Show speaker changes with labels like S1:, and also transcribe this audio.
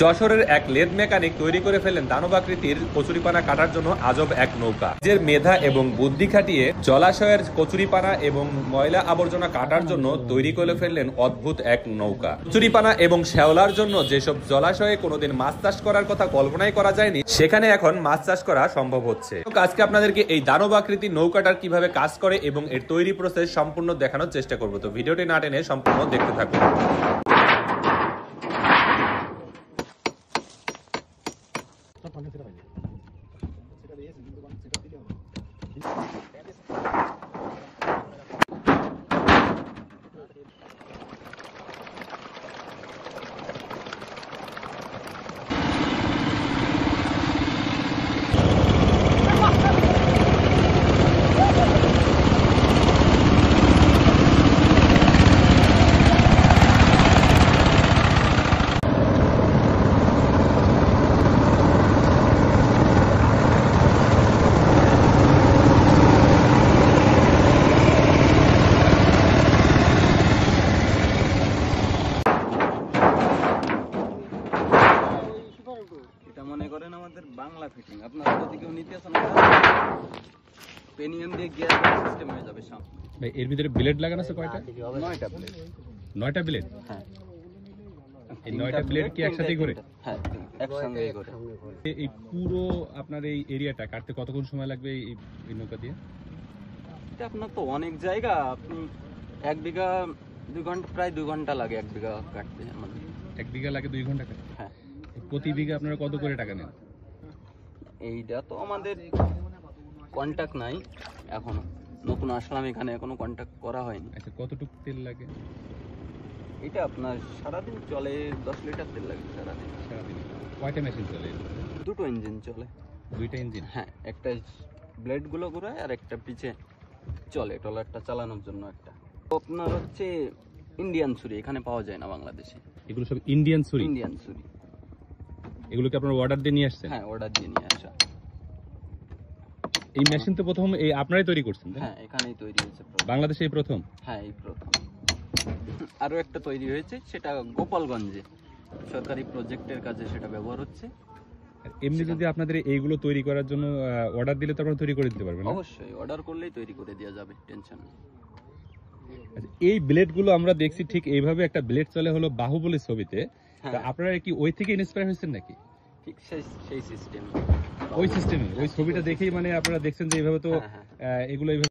S1: যশোরের এক lathe mechanic তৈরি করে ফেললেন দানবাকৃতির কচুরিপানা কাটার জন্য আজব এক নৌকা। নিজের মেধা এবং বুদ্ধি খাটিয়ে জলাশয়ের কচুরিপানা এবং ময়লা আবর্জনা কাটার জন্য তৈরি করে ফেললেন অদ্ভুত এক নৌকা। কচুরিপানা এবং শ্যাওলার জন্য যেসব জলাশয়ে কোনোদিন মাছ চাষ করার কথা কল্পনাই করা যায়নি, সেখানে এখন মাছ চাষ করা সম্ভব হচ্ছে। আজকে আপনাদেরকে এই দানবাকৃতি নৌকাটার কিভাবে কাজ করে এবং এর তৈরি প্রসেস সম্পূর্ণ দেখানোর চেষ্টা করব। তো ভিডিওটি না টেনে সম্পূর্ণ দেখতে থাকুন।
S2: মনে করেন আমাদের বাংলা ফিটিং, আপনারা যদি কেউ নিতে চান পেনিয়ন দিয়ে গিয়ার সিস্টেম হয়ে যাবে সামনে।
S1: ভাই এর ভিতরে ব্লেড লাগানো আছে কয়টা?
S2: 9টা ব্লেড।
S1: 9টা ব্লেড?
S2: হ্যাঁ।
S1: এই 9টা ব্লেড কি একসাথেই করে?
S2: হ্যাঁ, একসঙ্গেই করে।
S1: এই পুরো আপনার এই এরিয়াটা কাটতে কতক্ষণ সময় লাগবে এই নৌকা দিয়ে?
S2: এটা আপনার তো অনেক জায়গা, আপনি 1 বিঘা 2 ঘন্টা, প্রায় 2 ঘন্টা লাগে 1 বিঘা কাটতে। মানে
S1: 1 বিঘা লাগে 2 ঘন্টা কাটতে?
S2: হ্যাঁ।
S1: প্রতি বিঘা আপনারা কত করে টাকা নেন?
S2: এইটা তো আমাদের কন্টাক্ট নাই এখনো, নতুন আসলাম এখানে, এখনো কন্টাক্ট করা হয়নি।
S1: আচ্ছা, কতটুকু তেল লাগে?
S2: এটা আপনার সারাদিন চলে 10 লিটার তেল লাগে সারাদিন।
S1: সারাদিন কয়টা মেশিন চলে?
S2: 2টো ইঞ্জিন চলে।
S1: 2টা ইঞ্জিন?
S2: হ্যাঁ, একটা ব্লেড গুলো ঘোরায় আর একটা পিছে চলে ট্রলারটা চালানোর জন্য। একটা আপনার হচ্ছে ইন্ডিয়ান ছুরি, এখানে পাওয়া যায় না বাংলাদেশে।
S1: এগুলো সব ইন্ডিয়ান ছুরি?
S2: ইন্ডিয়ান ছুরি।
S1: এগুলোকে আপনারা অর্ডার দিয়ে নিয়ে আসছেন?
S2: হ্যাঁ, অর্ডার দিয়ে নিয়ে আসা।
S1: এই মেশিন তো প্রথম এই আপনারাই তৈরি করছেন?
S2: হ্যাঁ, এখানেই তৈরি হয়েছে
S1: বাংলাদেশে এই প্রথম?
S2: হ্যাঁ, এই প্রথম। আরো একটা তৈরি হয়েছে, সেটা গোপালগঞ্জে সরকারি প্রজেক্টের কাজে সেটা ব্যবহার হচ্ছে।
S1: এমনি যদি আপনাদের এইগুলো তৈরি করার জন্য অর্ডার দিলে তো আপনারা তৈরি করে দিতে পারবেন?
S2: অবশ্যই, অর্ডার করলেই তৈরি করে দেওয়া যাবে, টেনশন নেই।
S1: আচ্ছা, এই ব্লেড গুলো আমরা দেখছি ঠিক এইভাবে একটা ব্লেড চলে হলো বাহুবলী ছবিতে। আপনারা কি ওই থেকে ইন্সপায়ার হয়েছেন নাকি?
S2: ঠিক সেই সিস্টেম,
S1: ওই সিস্টেমে, ওই ছবিটা দেখেই মানে আপনারা দেখছেন যে এইভাবে তো এগুলো এইভাবে